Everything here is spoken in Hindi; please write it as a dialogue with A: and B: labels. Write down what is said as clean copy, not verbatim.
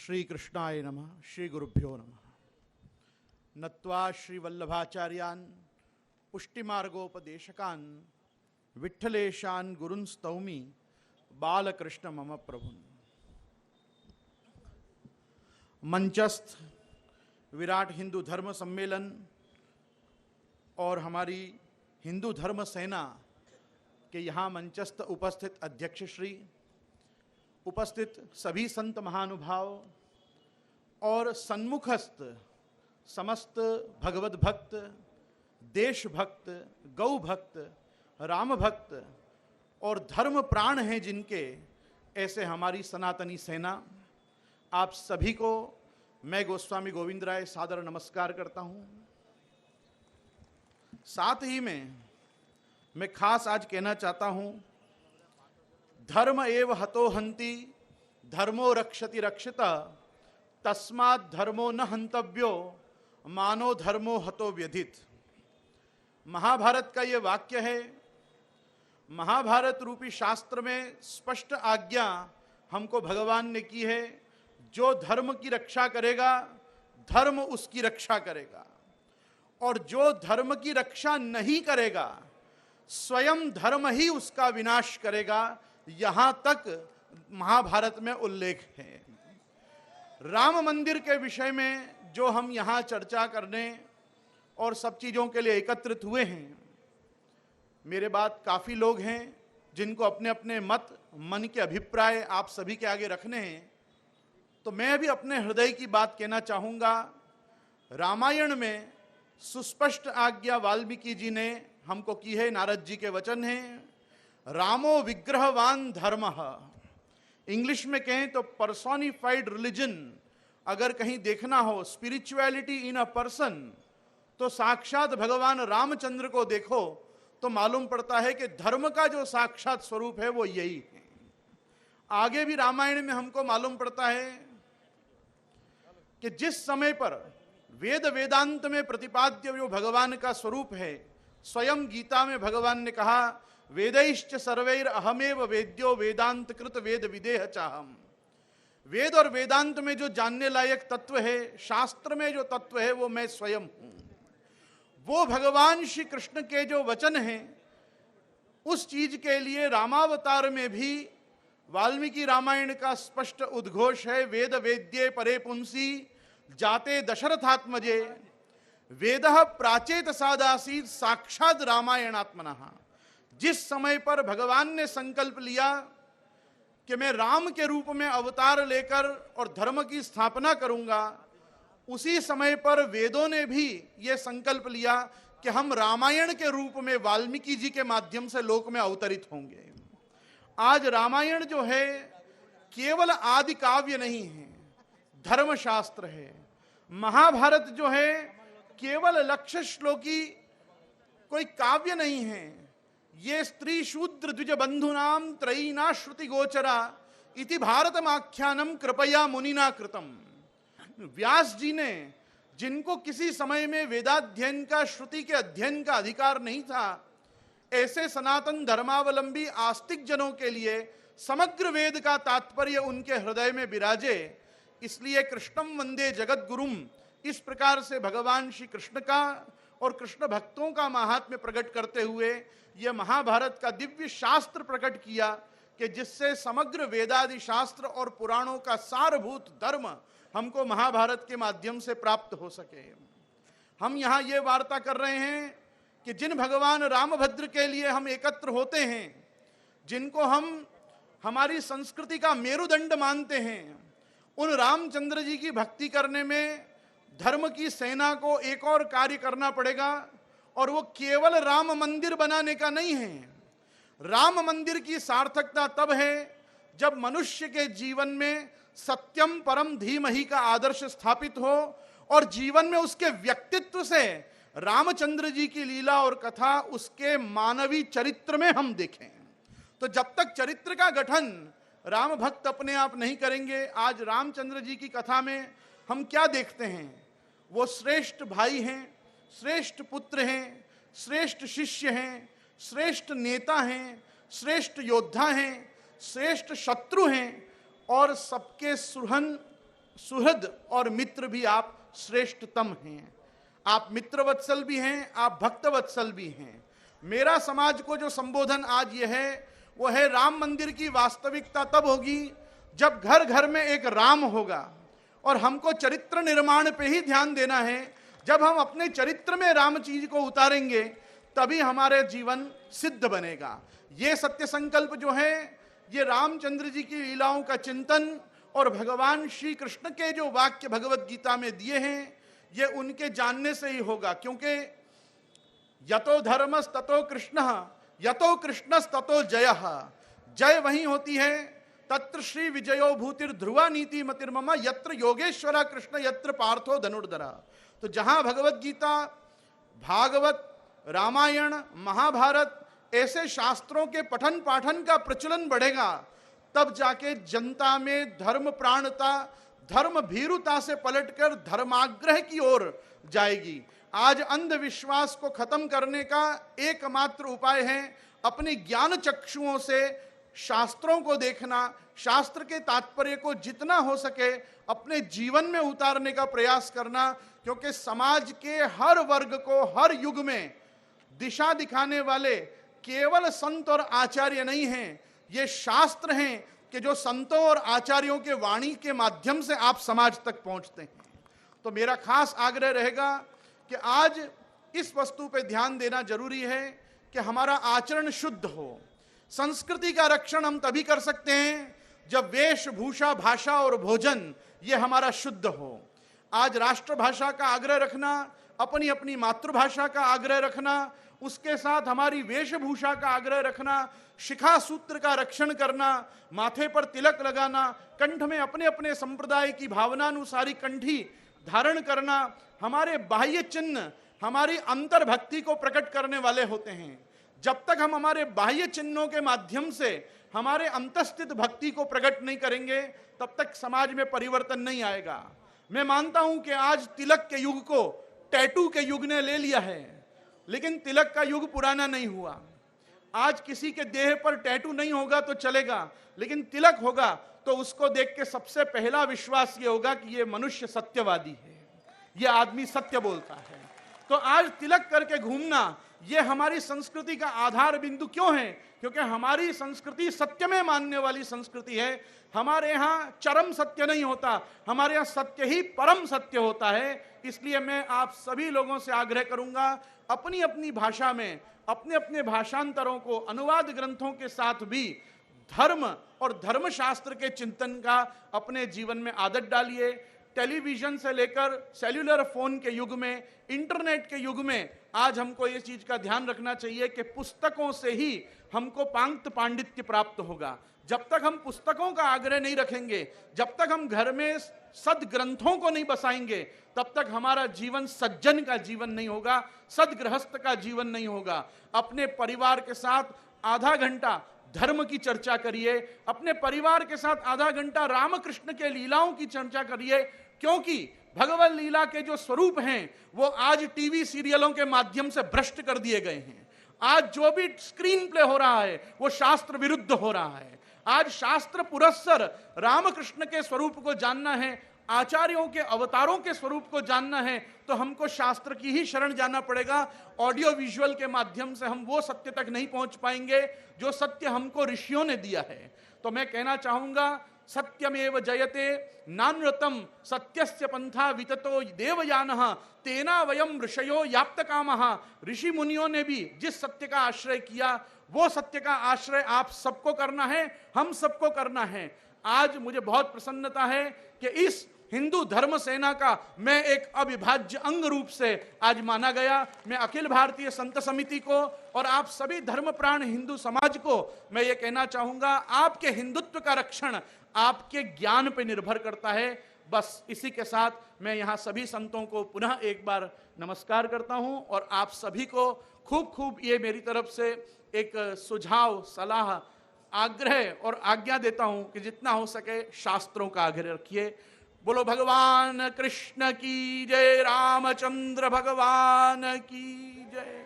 A: श्री कृष्णाय नमः। श्री गुरुभ्यो नमः। नत्वा श्री वल्लभाचार्यान् पुष्टिमार्गोपदेशकान् विठ्ठलेशान् गुरुन् स्तौमि बालकृष्ण मम प्रभुन्। मंचस्थ विराट हिंदू धर्म सम्मेलन और हमारी हिंदू धर्म सेना के यहाँ मंचस्थ उपस्थित अध्यक्ष श्री, उपस्थित सभी संत महानुभाव और सन्मुखस्थ समस्त भगवत भक्त, देशभक्त, गौ भक्त, राम भक्त और धर्म प्राण हैं जिनके, ऐसे हमारी सनातनी सेना, आप सभी को मैं गोस्वामी गोविंद राय सादर नमस्कार करता हूँ। साथ ही में मैं खास आज कहना चाहता हूँ, धर्म एव हतो हन्ति धर्मो रक्षति रक्षिता तस्मात् धर्मो न हन्तव्यो मानो धर्मो हतो व्यधित। महाभारत का ये वाक्य है। महाभारत रूपी शास्त्र में स्पष्ट आज्ञा हमको भगवान ने की है, जो धर्म की रक्षा करेगा धर्म उसकी रक्षा करेगा, और जो धर्म की रक्षा नहीं करेगा स्वयं धर्म ही उसका विनाश करेगा। यहाँ तक महाभारत में उल्लेख है। राम मंदिर के विषय में जो हम यहाँ चर्चा करने और सब चीज़ों के लिए एकत्रित हुए हैं, मेरे बाद काफ़ी लोग हैं जिनको अपने अपने मत, मन के अभिप्राय आप सभी के आगे रखने हैं, तो मैं भी अपने हृदय की बात कहना चाहूँगा। रामायण में सुस्पष्ट आज्ञा वाल्मीकि जी ने हमको की है, नारद जी के वचन हैं, रामो विग्रहवान धर्मः। इंग्लिश में कहें तो पर्सोनिफाइड रिलीजन अगर कहीं देखना हो, स्पिरिचुअलिटी इन अ पर्सन, तो साक्षात भगवान रामचंद्र को देखो तो मालूम पड़ता है कि धर्म का जो साक्षात स्वरूप है वो यही है। आगे भी रामायण में हमको मालूम पड़ता है कि जिस समय पर वेद वेदांत में प्रतिपाद्य जो भगवान का स्वरूप है, स्वयं गीता में भगवान ने कहा, वेदैश्च सर्वैर अहमेव वेद्यो वेदांत कृत वेद विदेह चाहम। वेद और वेदांत में जो जानने लायक तत्व है, शास्त्र में जो तत्व है, वो मैं स्वयं हूं। वो भगवान श्री कृष्ण के जो वचन हैं, उस चीज के लिए रामावतार में भी वाल्मीकि रामायण का स्पष्ट उद्घोष है, वेद वेद्ये परे पुंसी जाते दशरथात्मजे वेदः प्राचेत सादासीत साक्षात रामायणात्मनः। जिस समय पर भगवान ने संकल्प लिया कि मैं राम के रूप में अवतार लेकर और धर्म की स्थापना करूंगा, उसी समय पर वेदों ने भी ये संकल्प लिया कि हम रामायण के रूप में वाल्मीकि जी के माध्यम से लोक में अवतरित होंगे। आज रामायण जो है केवल आदि काव्य नहीं है, धर्मशास्त्र है। महाभारत जो है केवल लक्ष्य श्लोकी कोई काव्य नहीं है, ये स्त्री शूद्र द्विज बंधुनाम त्रयीना श्रुति गोचरा इति भारतमाख्यानम कृपया मुनिना कृतम। व्यास जी ने, जिनको किसी समय में वेदाध्ययन का, श्रुति के अध्ययन का अधिकार नहीं था, ऐसे सनातन धर्मावलंबी आस्तिक जनों के लिए समग्र वेद का तात्पर्य उनके हृदय में विराजे, इसलिए कृष्णम वंदे जगत गुरुम, इस प्रकार से भगवान श्री कृष्ण का और कृष्ण भक्तों का महात्म्य प्रकट करते हुए यह महाभारत का दिव्य शास्त्र प्रकट किया कि जिससे समग्र वेदादि शास्त्र और पुराणों का सारभूत धर्म हमको महाभारत के माध्यम से प्राप्त हो सके। हम यहाँ ये वार्ता कर रहे हैं कि जिन भगवान रामभद्र के लिए हम एकत्र होते हैं, जिनको हम हमारी संस्कृति का मेरुदंड मानते हैं, उन रामचंद्र जी की भक्ति करने में धर्म की सेना को एक और कार्य करना पड़ेगा, और वो केवल राम मंदिर बनाने का नहीं है। राम मंदिर की सार्थकता तब है जब मनुष्य के जीवन में सत्यम परम धीमहि का आदर्श स्थापित हो और जीवन में उसके व्यक्तित्व से रामचंद्र जी की लीला और कथा उसके मानवीय चरित्र में हम देखें। तो जब तक चरित्र का गठन राम भक्त अपने आप नहीं करेंगे, आज रामचंद्र जी की कथा में हम क्या देखते हैं? वो श्रेष्ठ भाई हैं, श्रेष्ठ पुत्र हैं, श्रेष्ठ शिष्य हैं, श्रेष्ठ नेता हैं, श्रेष्ठ योद्धा हैं, श्रेष्ठ शत्रु हैं, और सबके सुहन सुहृद और मित्र भी आप श्रेष्ठतम हैं। आप मित्रवत्सल भी हैं, आप भक्तवत्सल भी हैं। मेरा समाज को जो संबोधन आज यह है वो है, राम मंदिर की वास्तविकता तब होगी जब घर घर में एक राम होगा। और हमको चरित्र निर्माण पे ही ध्यान देना है। जब हम अपने चरित्र में राम चीज को उतारेंगे तभी हमारे जीवन सिद्ध बनेगा। ये सत्य संकल्प जो है, ये रामचंद्र जी की लीलाओं का चिंतन और भगवान श्री कृष्ण के जो वाक्य भगवत गीता में दिए हैं, ये उनके जानने से ही होगा। क्योंकि यतो धर्मस ततो कृष्ण, यतो कृष्णस ततो जयः। जय वहीं होती है, तत्र श्री विजयो भूतिर ध्रुवा नीति मतिर्मम, यत्र योगेश्वरा कृष्ण यत्र पार्थो धनुर्धरा। तो जहां भगवत गीता, भागवत, रामायण, महाभारत ऐसे शास्त्रों के पठन पाठन का प्रचलन बढ़ेगा, तब जाके जनता में धर्म प्राणता, धर्म भीरुता से पलटकर धर्माग्रह की ओर जाएगी। आज अंधविश्वास को खत्म करने का एकमात्र उपाय है अपने ज्ञान चक्षुओं से शास्त्रों को देखना, शास्त्र के तात्पर्य को जितना हो सके अपने जीवन में उतारने का प्रयास करना। क्योंकि समाज के हर वर्ग को हर युग में दिशा दिखाने वाले केवल संत और आचार्य नहीं हैं, ये शास्त्र हैं कि जो संतों और आचार्यों के वाणी के माध्यम से आप समाज तक पहुंचते हैं। तो मेरा खास आग्रह रहेगा कि आज इस वस्तु पे ध्यान देना जरूरी है कि हमारा आचरण शुद्ध हो। संस्कृति का रक्षण हम तभी कर सकते हैं जब वेशभूषा, भाषा और भोजन ये हमारा शुद्ध हो। आज राष्ट्रभाषा का आग्रह रखना, अपनी अपनी मातृभाषा का आग्रह रखना, उसके साथ हमारी वेशभूषा का आग्रह रखना, शिखा सूत्र का रक्षण करना, माथे पर तिलक लगाना, कंठ में अपने अपने संप्रदाय की भावनानुसारी कंठी धारण करना, हमारे बाह्य चिन्ह हमारी अंतर्भक्ति को प्रकट करने वाले होते हैं। जब तक हम हमारे बाह्य चिन्हों के माध्यम से हमारे अंतस्थित भक्ति को प्रकट नहीं करेंगे, तब तक समाज में परिवर्तन नहीं आएगा। मैं मानता हूं कि आज तिलक के युग को टैटू के युग ने ले लिया है, लेकिन तिलक का युग पुराना नहीं हुआ। आज किसी के देह पर टैटू नहीं होगा तो चलेगा, लेकिन तिलक होगा तो उसको देख के सबसे पहला विश्वास ये होगा कि ये मनुष्य सत्यवादी है, ये आदमी सत्य बोलता है। तो आज तिलक करके घूमना ये हमारी संस्कृति का आधार बिंदु क्यों है? क्योंकि हमारी संस्कृति सत्य में मानने वाली संस्कृति है। हमारे यहाँ चरम सत्य नहीं होता, हमारे यहाँ सत्य ही परम सत्य होता है। इसलिए मैं आप सभी लोगों से आग्रह करूंगा, अपनी अपनी भाषा में अपने अपने भाषांतरों को अनुवाद ग्रंथों के साथ भी धर्म और धर्मशास्त्र के चिंतन का अपने जीवन में आदत डालिए। टेलीविजन से लेकर सेल्युलर फोन के युग में, इंटरनेट के युग में आज हमको ये चीज का ध्यान रखना चाहिए कि पुस्तकों से ही हमको पांक्त पांडित्य प्राप्त होगा। जब तक हम पुस्तकों का आग्रह नहीं रखेंगे, जब तक हम घर में सदग्रंथों को नहीं बसाएंगे, तब तक हमारा जीवन सज्जन का जीवन नहीं होगा, सदगृहस्थ का जीवन नहीं होगा। अपने परिवार के साथ आधा घंटा धर्म की चर्चा करिए, अपने परिवार के साथ आधा घंटा रामकृष्ण के लीलाओं की चर्चा करिए, क्योंकि भगवत लीला के जो स्वरूप हैं वो आज टीवी सीरियलों के माध्यम से भ्रष्ट कर दिए गए हैं। आज जो भी स्क्रीन प्ले हो रहा है वो शास्त्र विरुद्ध हो रहा है। आज शास्त्र पुरस्सर रामकृष्ण के स्वरूप को जानना है, आचार्यों के अवतारों के स्वरूप को जानना है, तो हमको शास्त्र की ही शरण जाना पड़ेगा। ऑडियो विजुअल के माध्यम से हम वो सत्य तक नहीं पहुंच पाएंगे जो सत्य हमको ऋषियों ने दिया है। तो मैं कहना चाहूंगा, सत्यमेव जयते नानृतम सत्यस्य पंथा विततो देवयानः तेना वयम ऋषयो याप्तकामः। ऋषि मुनियों ने भी जिस सत्य का आश्रय किया वो सत्य का आश्रय आप सबको करना है, हम सबको करना है। आज मुझे बहुत प्रसन्नता है कि इस हिंदू धर्म सेना का मैं एक अविभाज्य अंग रूप से आज माना गया। मैं अखिल भारतीय संत समिति को और आप सभी धर्मप्राण हिंदू समाज को मैं ये कहना चाहूंगा, आपके हिंदुत्व का रक्षण आपके ज्ञान पे निर्भर करता है। बस इसी के साथ मैं यहाँ सभी संतों को पुनः एक बार नमस्कार करता हूँ और आप सभी को खूब खूब ये मेरी तरफ से एक सुझाव, सलाह, आग्रह और आज्ञा देता हूं कि जितना हो सके शास्त्रों का आग्रह रखिए। बोलो भगवान कृष्ण की जय, रामचंद्र भगवान की जय।